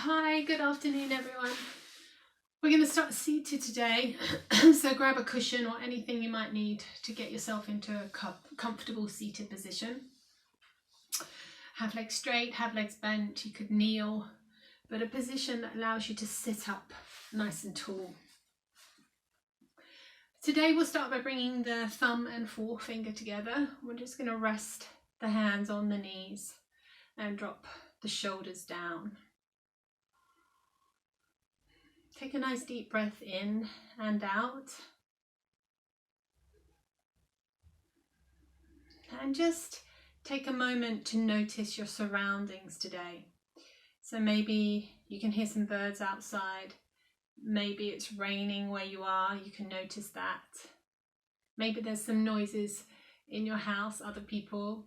Hi, good afternoon everyone. We're going to start seated today, so grab a cushion or anything you might need to get yourself into a comfortable seated position. Have legs straight, have legs bent, you could kneel, but a position that allows you to sit up nice and tall. Today we'll start by bringing the thumb and forefinger together. We're just going to rest the hands on the knees and drop the shoulders down. Take a nice deep breath in and out. And just take a moment to notice your surroundings today. So maybe you can hear some birds outside. Maybe it's raining where you are, you can notice that. Maybe there's some noises in your house, other people.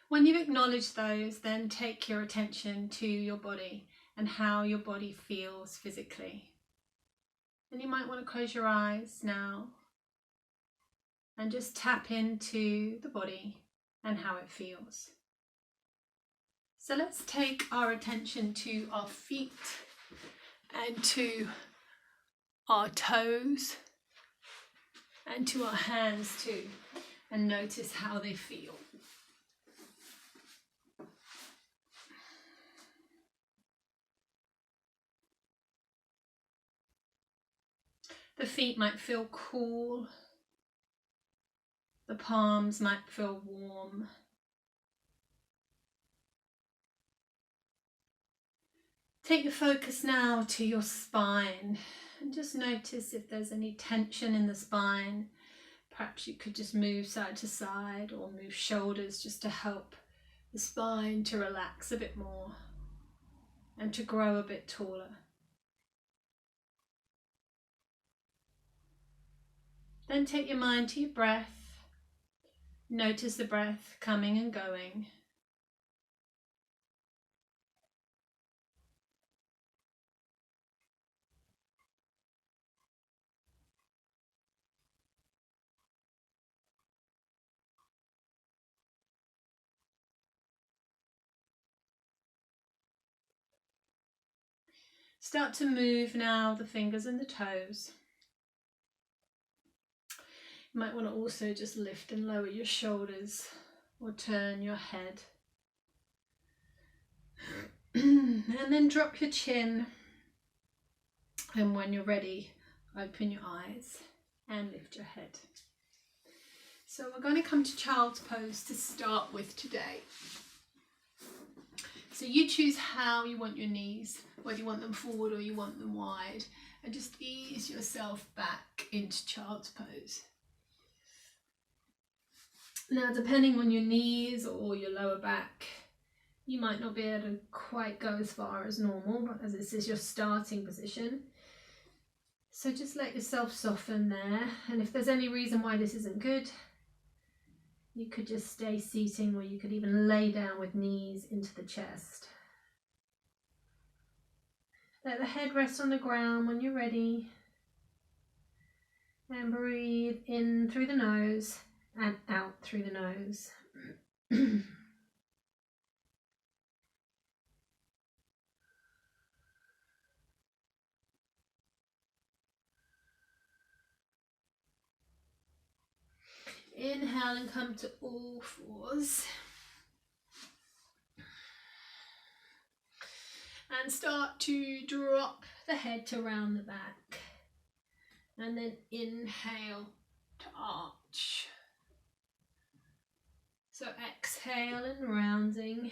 When you've acknowledged those, then take your attention to your body and how your body feels physically. And you might want to close your eyes now and just tap into the body and how it feels. So let's take our attention to our feet and to our toes and to our hands too, and notice how they feel. The feet might feel cool, the palms might feel warm. Take your focus now to your spine and just notice if there's any tension in the spine. Perhaps you could just move side to side or move shoulders just to help the spine to relax a bit more and to grow a bit taller. Then take your mind to your breath. Notice the breath coming and going. Start to move now the fingers and the toes. You might want to also just lift and lower your shoulders or turn your head. And then drop your chin. And when you're ready, open your eyes and lift your head. So we're going to come to child's pose to start with today. So you choose how you want your knees, whether you want them forward or you want them wide, and just ease yourself back into child's pose. Now, depending on your knees or your lower back, you might not be able to quite go as far as normal, as this is your starting position. So just let yourself soften there. And if there's any reason why this isn't good, you could just stay seating, or you could even lay down with knees into the chest. Let the head rest on the ground when you're ready. And breathe in through the nose and out through the nose. Inhale and come to all fours. And start to drop the head to round the back. And then inhale to arch. So exhale and rounding.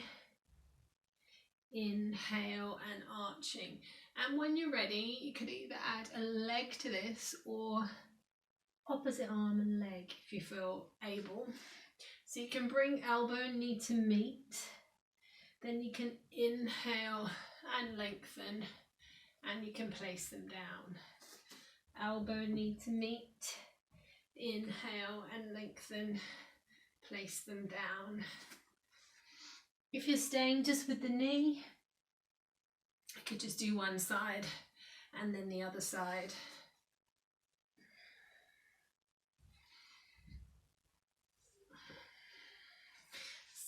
Inhale and arching. And when you're ready, you could either add a leg to this or opposite arm and leg if you feel able. So you can bring elbow and knee to meet. Then you can inhale and lengthen, and you can place them down. Elbow and knee to meet. Inhale and lengthen, place them down. If you're staying just with the knee, you could just do one side and then the other side.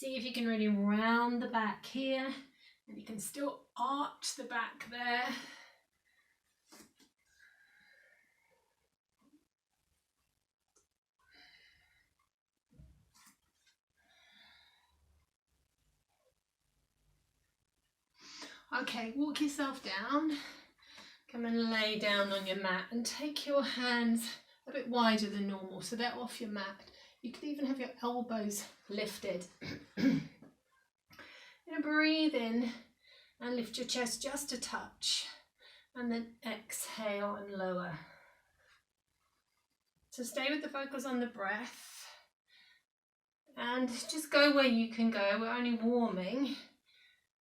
See if you can really round the back here, and you can still arch the back there. Okay, walk yourself down. Come and lay down on your mat and take your hands a bit wider than normal so they're off your mat. You could even have your elbows lifted. You're going to breathe in and lift your chest just a touch, and then exhale and lower. So stay with the focus on the breath and just go where you can go. We're only warming,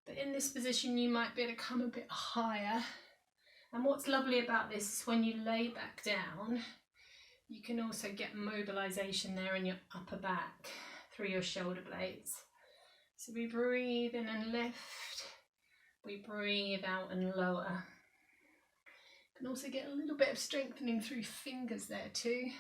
but in this position you might be able to come a bit higher. And what's lovely about this is when you lay back down, you can also get mobilization there in your upper back through your shoulder blades. So we breathe in and lift, we breathe out and lower. You can also get a little bit of strengthening through fingers there too.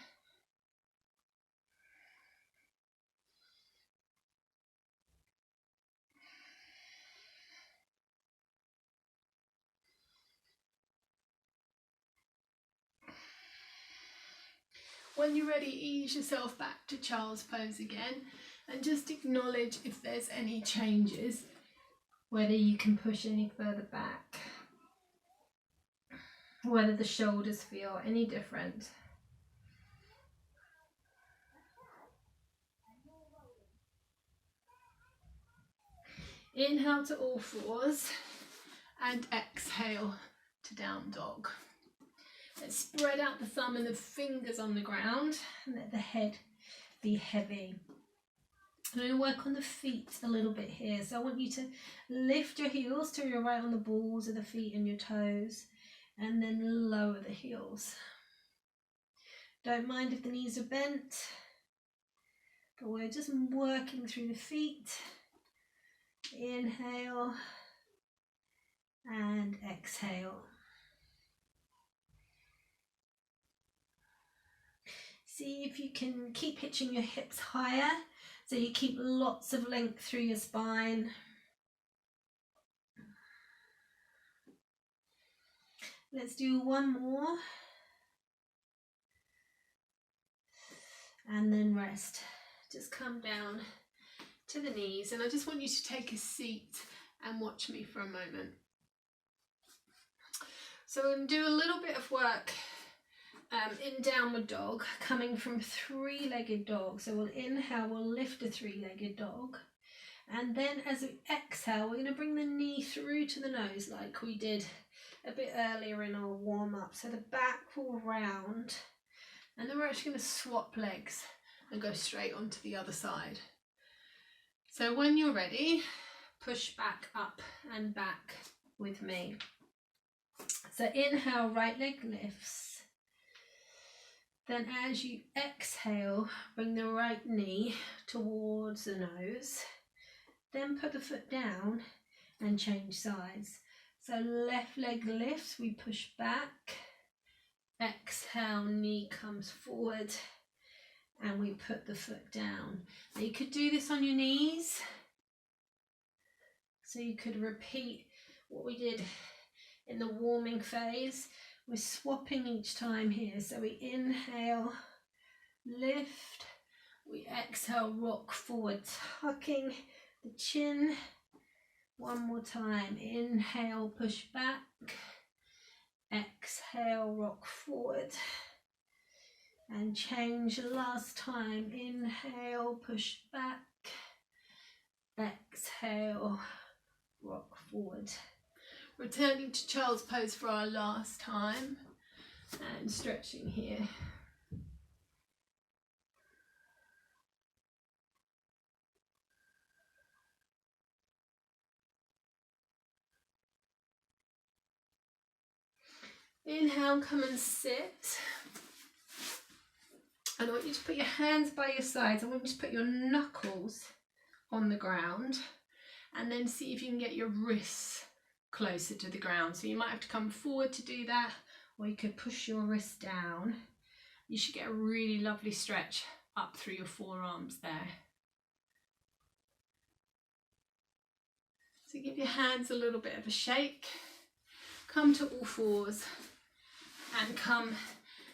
When you're ready, ease yourself back to child's pose again and just acknowledge if there's any changes, whether you can push any further back, whether the shoulders feel any different. Inhale to all fours and exhale to down dog. Let's spread out the thumb and the fingers on the ground and let the head be heavy. I'm going to work on the feet a little bit here. So I want you to lift your heels till you're right on the balls of the feet and your toes, and then lower the heels. Don't mind if the knees are bent, but we're just working through the feet. Inhale and exhale. See if you can keep hitching your hips higher so you keep lots of length through your spine. Let's do one more. And then rest. Just come down to the knees, and I just want you to take a seat and watch me for a moment. So we're going to do a little bit of work in downward dog, coming from three-legged dog. So we'll inhale, we'll lift a three-legged dog, and then as we exhale, we're going to bring the knee through to the nose like we did a bit earlier in our warm-up. So the back will round, and then we're actually going to swap legs and go straight onto the other side. So when you're ready, push back up and back with me. So inhale, right leg lifts. Then as you exhale, bring the right knee towards the nose. Then put the foot down and change sides. So left leg lifts, we push back. Exhale, knee comes forward, and we put the foot down. Now you could do this on your knees. So you could repeat what we did in the warming phase. We're swapping each time here. So we inhale, lift, we exhale, rock forward, tucking the chin. One more time, inhale, push back, exhale, rock forward, and change last time. Inhale, push back, exhale, rock forward. Returning to child's pose for our last time and stretching here. Inhale, come and sit. And I want you to put your hands by your sides. I want you to put your knuckles on the ground, and then see if you can get your wrists closer to the ground. So you might have to come forward to do that, or you could push your wrists down. You should get a really lovely stretch up through your forearms there. So give your hands a little bit of a shake. Come to all fours and come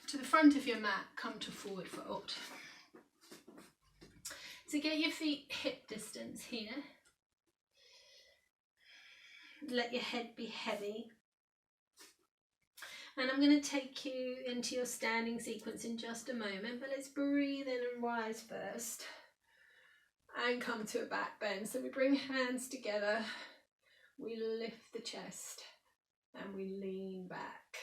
to the front of your mat, come to forward fold. So get your feet hip distance here. Let your head be heavy. And I'm going to take you into your standing sequence in just a moment, but let's breathe in and rise first. And come to a back bend. So we bring hands together, we lift the chest, and we lean back.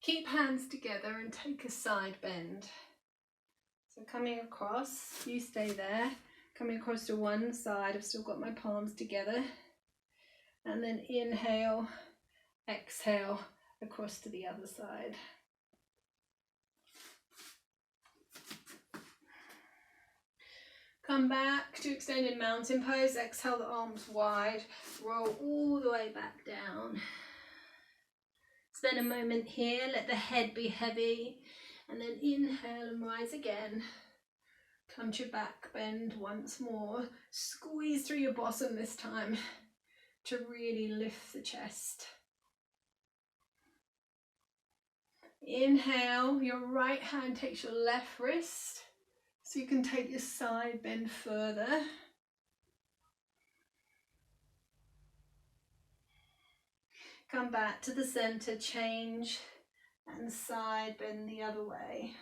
Keep hands together and take a side bend. So coming across, you stay there. Coming across to one side, I've still got my palms together. And then inhale, exhale, across to the other side. Come back to extended mountain pose. Exhale the arms wide. Roll all the way back down. Spend a moment here. Let the head be heavy. And then inhale and rise again. Come to your back bend once more. Squeeze through your bosom this time to really lift the chest. Inhale, your right hand takes your left wrist. So you can take your side bend further. Come back to the center, change, and side bend the other way.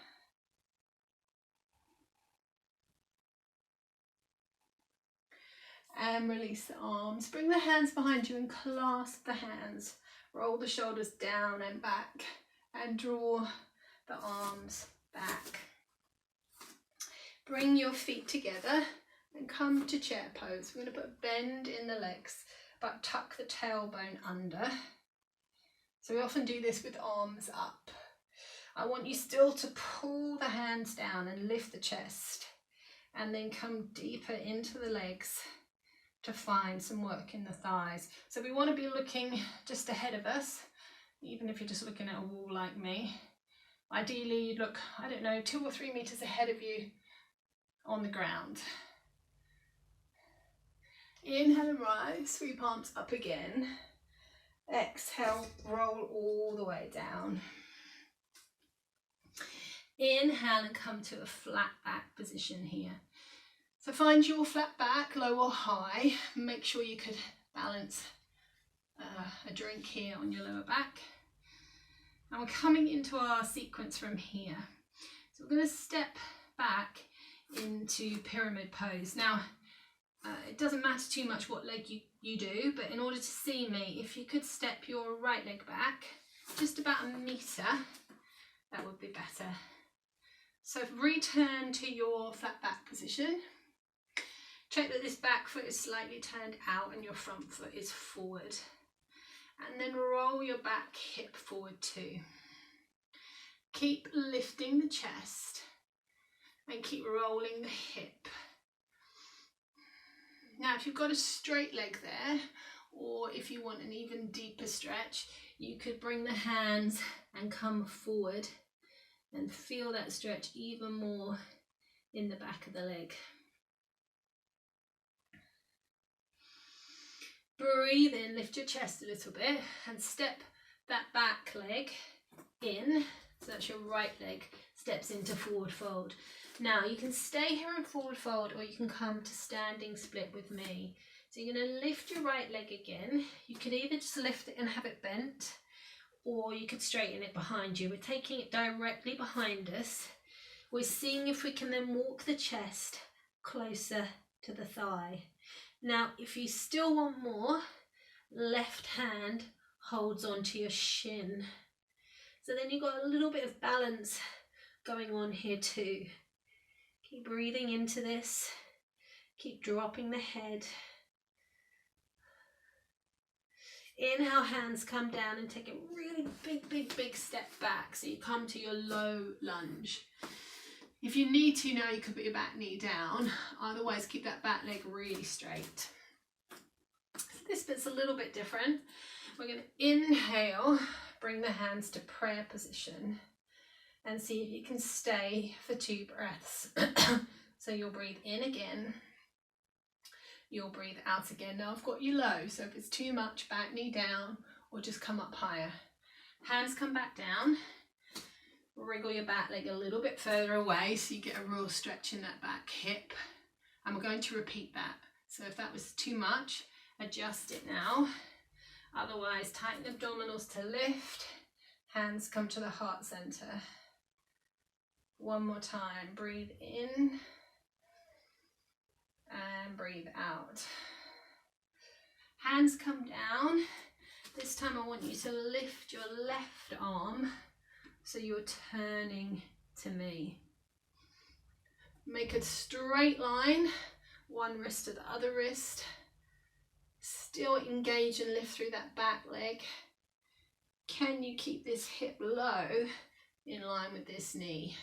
And release the arms. Bring the hands behind you and clasp the hands. Roll the shoulders down and back and draw the arms back. Bring your feet together and come to chair pose. We're going to put a bend in the legs, but tuck the tailbone under. So we often do this with arms up. I want you still to pull the hands down and lift the chest, and then come deeper into the legs to find some work in the thighs. So we want to be looking just ahead of us, even if you're just looking at a wall like me. Ideally, you'd look, 2 or 3 meters ahead of you on the ground. Inhale and rise, sweep arms up again. Exhale, roll all the way down. Inhale and come to a flat back position here. So find your flat back, low or high. Make sure you could balance a drink here on your lower back. And we're coming into our sequence from here. So we're going to step back into pyramid pose. Now, it doesn't matter too much what leg you do, but in order to see me, if you could step your right leg back just about a meter, that would be better. So return to your flat back position. Check that this back foot is slightly turned out and your front foot is forward. And then roll your back hip forward too. Keep lifting the chest and keep rolling the hip. Now, if you've got a straight leg there, or if you want an even deeper stretch, you could bring the hands and come forward and feel that stretch even more in the back of the leg. Breathe in, lift your chest a little bit and step that back leg in. So that's your right leg steps into forward fold. Now you can stay here in forward fold, or you can come to standing split with me. So you're going to lift your right leg again. You could either just lift it and have it bent, or you could straighten it behind you. We're taking it directly behind us. We're seeing if we can then walk the chest closer to the thigh. Now, if you still want more, left hand holds onto your shin. So then you've got a little bit of balance going on here too. Keep breathing into this. Keep dropping the head. Inhale, hands come down and take a really big step back. So you come to your low lunge. If you need to now, you could put your back knee down. Otherwise, keep that back leg really straight. So this bit's a little bit different. We're going to inhale, bring the hands to prayer position, and see if you can stay for 2 breaths. So you'll breathe in again, you'll breathe out again. Now I've got you low, so if it's too much, back knee down or just come up higher. Hands come back down, wriggle your back leg a little bit further away so you get a real stretch in that back hip. And we're going to repeat that. So if that was too much, adjust it now. Otherwise, tighten abdominals to lift. Hands come to the heart center. One more time, breathe in and breathe out. Hands come down. This time I want you to lift your left arm so you're turning to me. Make a straight line, one wrist to the other wrist. Still engage and lift through that back leg. Can you keep this hip low in line with this knee?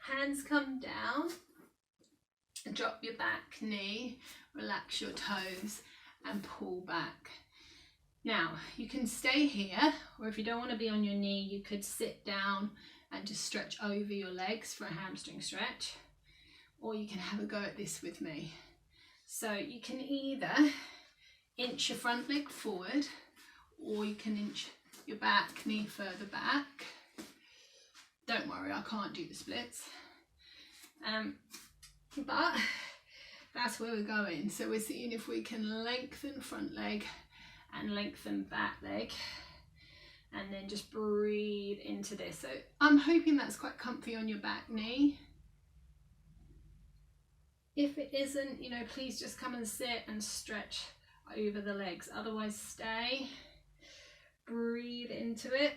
Hands come down, drop your back knee, relax your toes and pull back. Now you can stay here, or if you don't want to be on your knee, you could sit down and just stretch over your legs for a hamstring stretch, or you can have a go at this with me. So you can either inch your front leg forward, or you can inch your back knee further back. Don't worry, I can't do the splits. But that's where we're going. So we're seeing if we can lengthen front leg and lengthen back leg, and then just breathe into this. So I'm hoping that's quite comfy on your back knee. If it isn't, you know, please just come and sit and stretch over the legs. Otherwise, stay, breathe into it.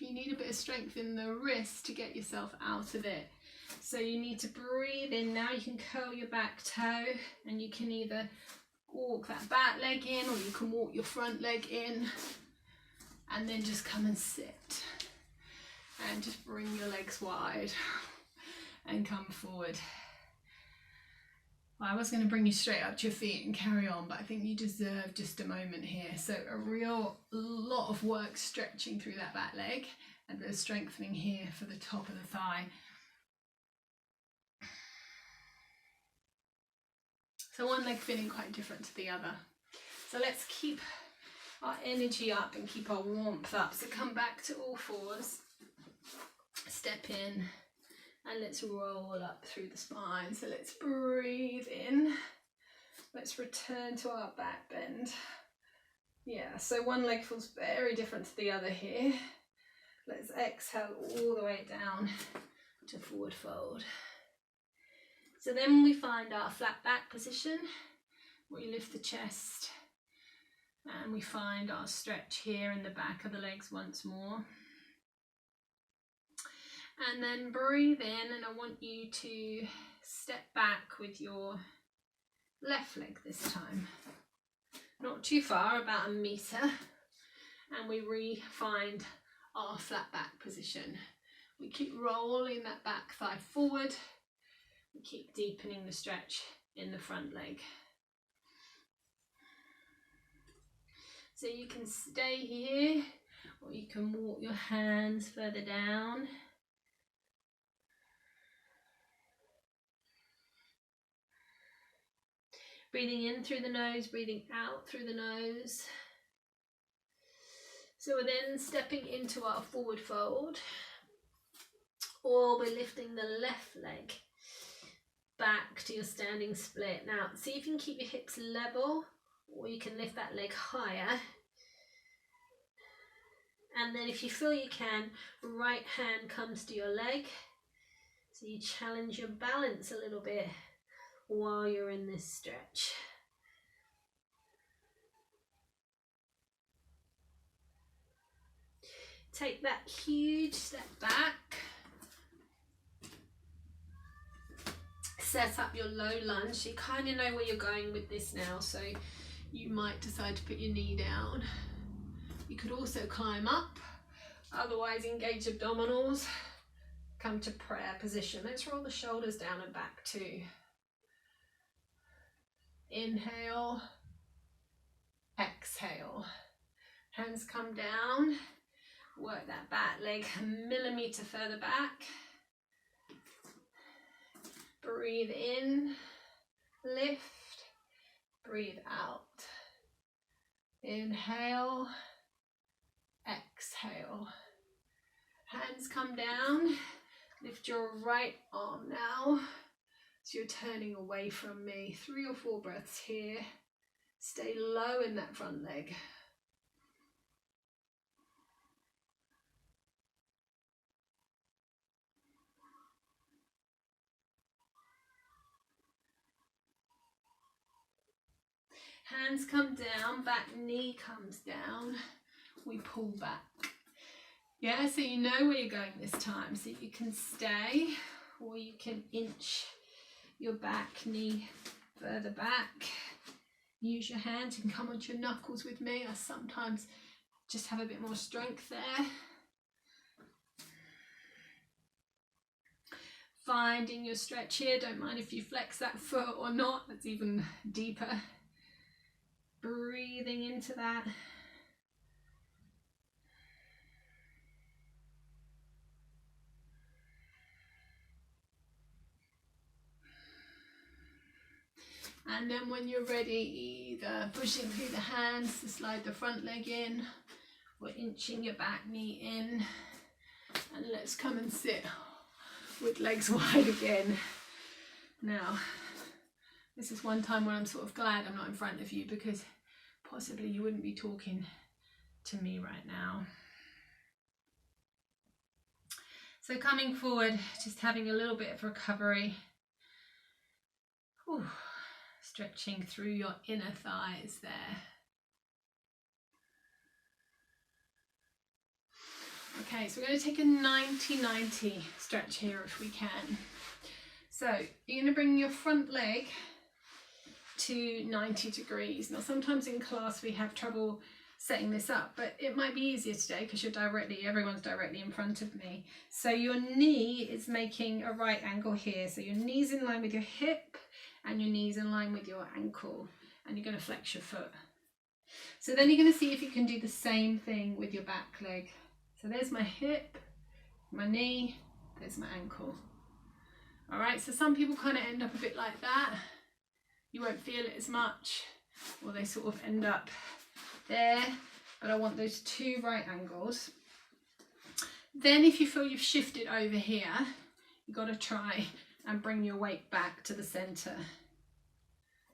You need a bit of strength in the wrist to get yourself out of it. So you need to breathe in now. You can curl your back toe, and you can either walk that back leg in, or you can walk your front leg in, and then just come and sit. And just bring your legs wide and come forward. Well, I was going to bring you straight up to your feet and carry on, but I think you deserve just a moment here. So a real lot of work stretching through that back leg, and a bit of strengthening here for the top of the thigh. So one leg feeling quite different to the other. So let's keep our energy up and keep our warmth up. So come back to all fours, step in, and let's roll up through the spine. So let's breathe in. Let's return to our back bend. Yeah, so one leg feels very different to the other here. Let's exhale all the way down to forward fold. So then we find our flat back position. We lift the chest, and we find our stretch here in the back of the legs once more. And then breathe in, and I want you to step back with your left leg this time. Not too far, about 1 meter. And we re-find our flat back position. We keep rolling that back thigh forward. We keep deepening the stretch in the front leg. So you can stay here, or you can walk your hands further down. Breathing in through the nose, breathing out through the nose. So we're then stepping into our forward fold, or we're lifting the left leg back to your standing split. Now, see if you can keep your hips level, or you can lift that leg higher. And then if you feel you can, right hand comes to your leg. So you challenge your balance a little bit while you're in this stretch. Take that huge step back. Set up your low lunge. So you kind of know where you're going with this now, so you might decide to put your knee down. You could also climb up, otherwise engage abdominals. Come to prayer position. Let's roll the shoulders down and back too. Inhale exhale. Hands come down, work that back leg a millimetre further back. Breathe in, lift, breathe out. Inhale, exhale. Hands come down, lift your right arm now. So you're turning away from me. 3 or 4 breaths here. Stay low in that front leg. Hands come down, back knee comes down. We pull back. Yeah, so you know where you're going this time. So you can stay or you can inch your back knee further back. Use your hands, you can come onto your knuckles with me. I sometimes just have a bit more strength there. Finding your stretch here. Don't mind if you flex that foot or not. That's even deeper. Breathing into that. And then when you're ready, either pushing through the hands to slide the front leg in or inching your back knee in. And let's come and sit with legs wide again. Now, this is one time when I'm sort of glad I'm not in front of you, because possibly you wouldn't be talking to me right now. So coming forward, just having a little bit of recovery. Whew. Stretching through your inner thighs there. Okay, so we're going to take a 90-90 stretch here if we can. So you're going to bring your front leg to 90 degrees. Now sometimes in class we have trouble setting this up, but it might be easier today because everyone's directly in front of me. So your knee is making a right angle here. So your knee's in line with your hip and your knee's in line with your ankle, and you're going to flex your foot. So then you're going to see if you can do the same thing with your back leg. So there's my hip, my knee, there's my ankle. All right, so some people kind of end up a bit like that. You won't feel it as much, or they sort of end up there, but I want those 2 right angles. Then if you feel you've shifted over here, you've got to try and bring your weight back to the center.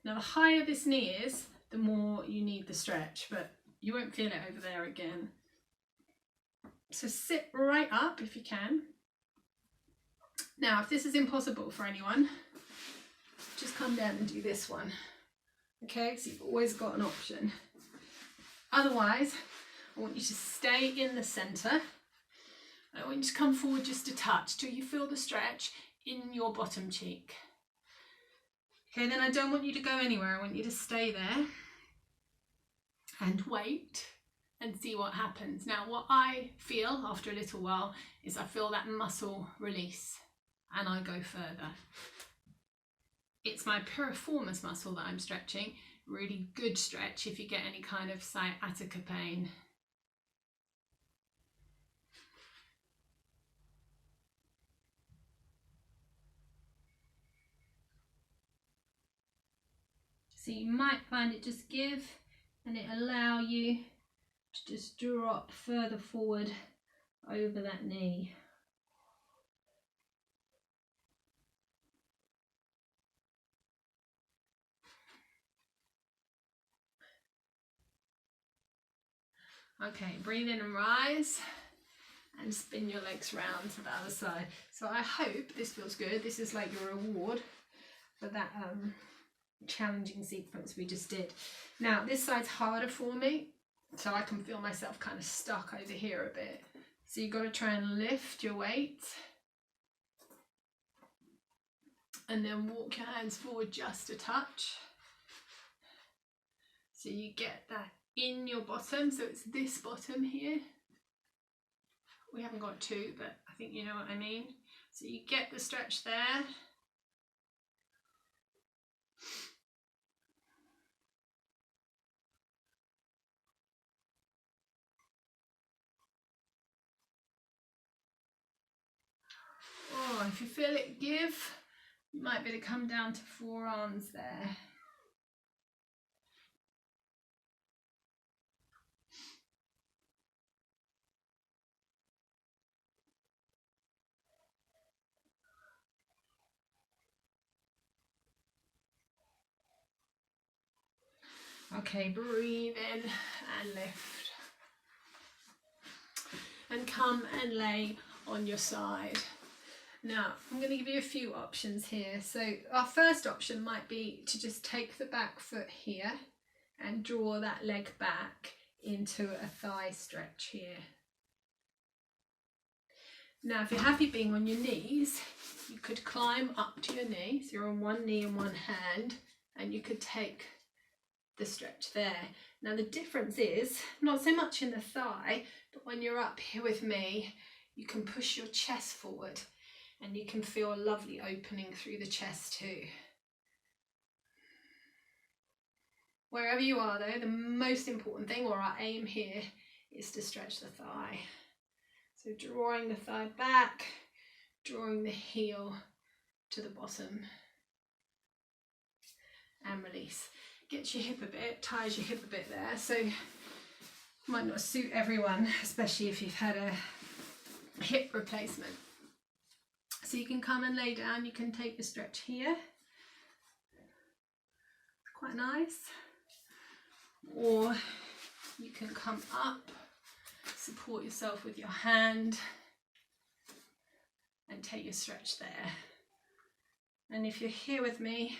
Now the higher this knee is, the more you need the stretch, but you won't feel it over there again. So sit right up if you can. Now if this is impossible for anyone, just come down and do this one. Okay, so you've always got an option. Otherwise, I want you to stay in the center. I want you to come forward just a touch till you feel the stretch in your bottom cheek. Okay, then I don't want you to go anywhere. I want you to stay there and wait and see what happens. Now, what I feel after a little while is I feel that muscle release and I go further. It's my piriformis muscle that I'm stretching. Really good stretch if you get any kind of sciatica pain. So you might find it just give and it allow you to just drop further forward over that knee. Okay, breathe in and rise and spin your legs round to the other side. So I hope this feels good. This is like your reward for that challenging sequence we just did. Now this side's harder for me, so I can feel myself kind of stuck over here a bit. So you've got to try and lift your weight and then walk your hands forward just a touch. So you get that in your bottom, so it's this bottom here. We haven't got 2, but I think you know what I mean. So you get the stretch there. if you feel it give, you might be able to come down to forearms there. Okay, breathe in and lift. And come and lay on your side. Now, I'm going to give you a few options here. So our first option might be to just take the back foot here and draw that leg back into a thigh stretch here. Now, if you're happy being on your knees, you could climb up to your knee. So you're on one knee and one hand, and you could take the stretch there. Now, the difference is not so much in the thigh, but when you're up here with me, you can push your chest forward and you can feel a lovely opening through the chest too. Wherever you are though, the most important thing, or our aim here, is to stretch the thigh. So drawing the thigh back, drawing the heel to the bottom, and release. Gets your hip a bit, ties your hip a bit there, so might not suit everyone, especially if you've had a hip replacement. So you can come and lay down, you can take the stretch here, quite nice, or you can come up, support yourself with your hand and take your stretch there. And if you're here with me,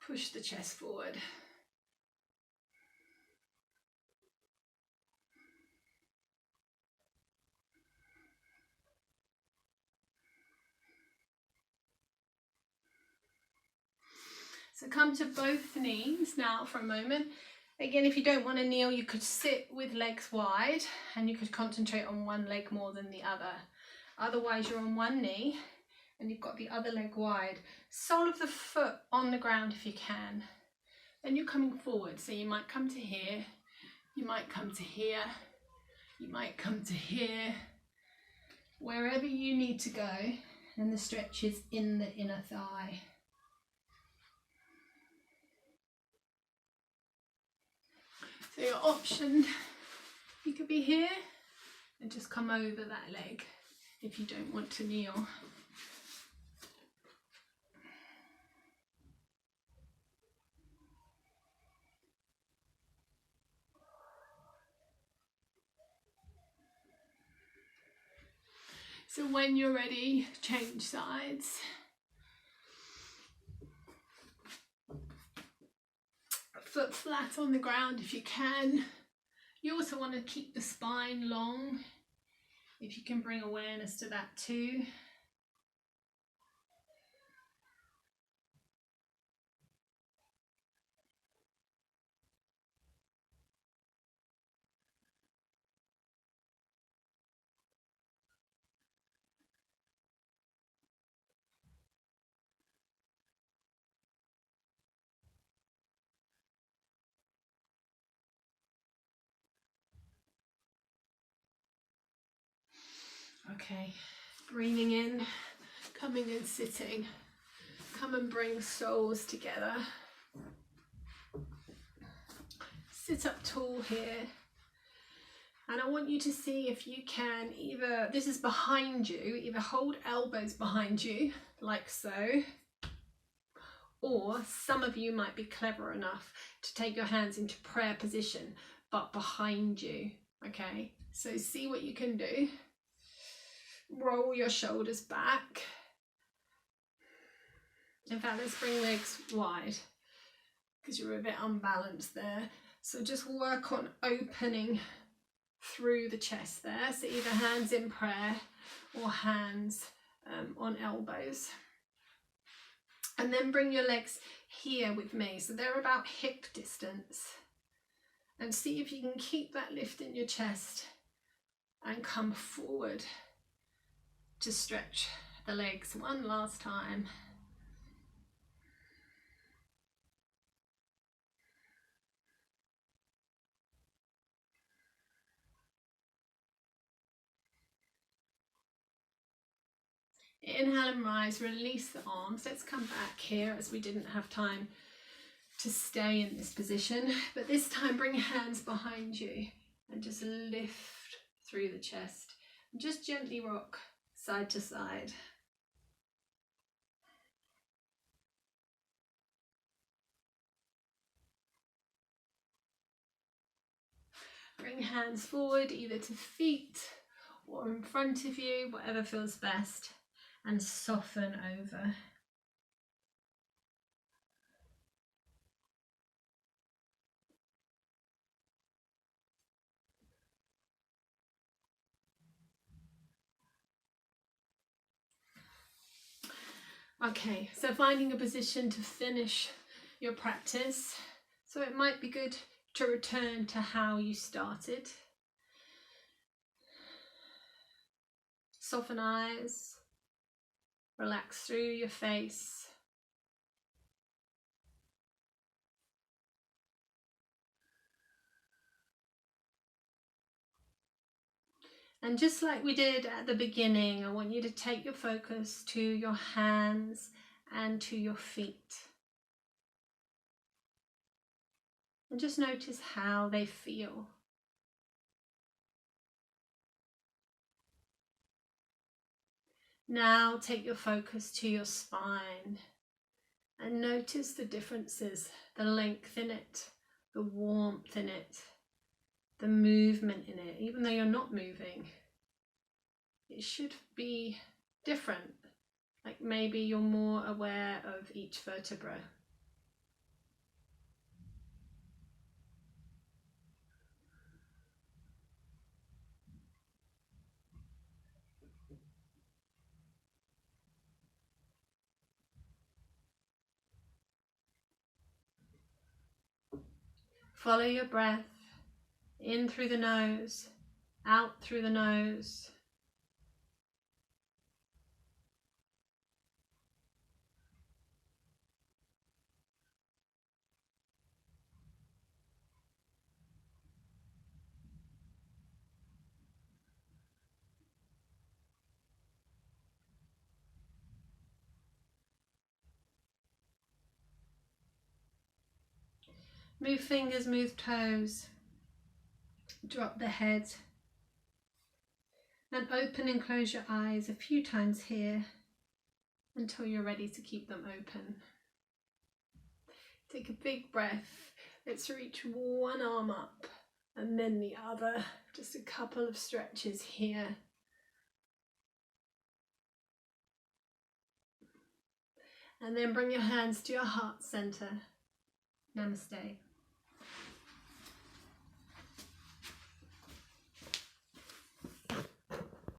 push the chest forward. So come to both knees now for a moment. Again, if you don't want to kneel, you could sit with legs wide and you could concentrate on one leg more than the other. Otherwise, you're on one knee and you've got the other leg wide. Sole of the foot on the ground if you can. Then you're coming forward. So you might come to here, you might come to here, you might come to here. Wherever you need to go, and the stretch is in the inner thigh. So your option, you could be here and just come over that leg if you don't want to kneel. So when you're ready, change sides. Foot flat on the ground if you can. You also want to keep the spine long, if you can bring awareness to that too. Okay, breathing in, coming and sitting. Come and bring soles together. Sit up tall here. And I want you to see if you can either, this is behind you, either hold elbows behind you, like so, or some of you might be clever enough to take your hands into prayer position, but behind you, okay? So see what you can do. Roll your shoulders back. In fact, let's bring legs wide because you're a bit unbalanced there. So just work on opening through the chest there. So either hands in prayer or hands on elbows. And then bring your legs here with me. So they're about hip distance. And see if you can keep that lift in your chest and come forward to stretch the legs one last time. Inhale and rise, release the arms. Let's come back here as we didn't have time to stay in this position. But this time bring your hands behind you and just lift through the chest. And just gently rock side to side. Bring hands forward, either to feet or in front of you, whatever feels best, and soften over. Okay, so finding a position to finish your practice. So it might be good to return to how you started. Soften eyes, relax through your face. And just like we did at the beginning, I want you to take your focus to your hands and to your feet. And just notice how they feel. Now take your focus to your spine and notice the differences, the length in it, the warmth in it, the movement in it. Even though you're not moving, it should be different. Like maybe you're more aware of each vertebra. Follow your breath in through the nose, out through the nose. Move fingers, move toes. Drop the head. And open and close your eyes a few times here until you're ready to keep them open. Take a big breath. Let's reach one arm up and then the other. Just a couple of stretches here. And then bring your hands to your heart center. Namaste.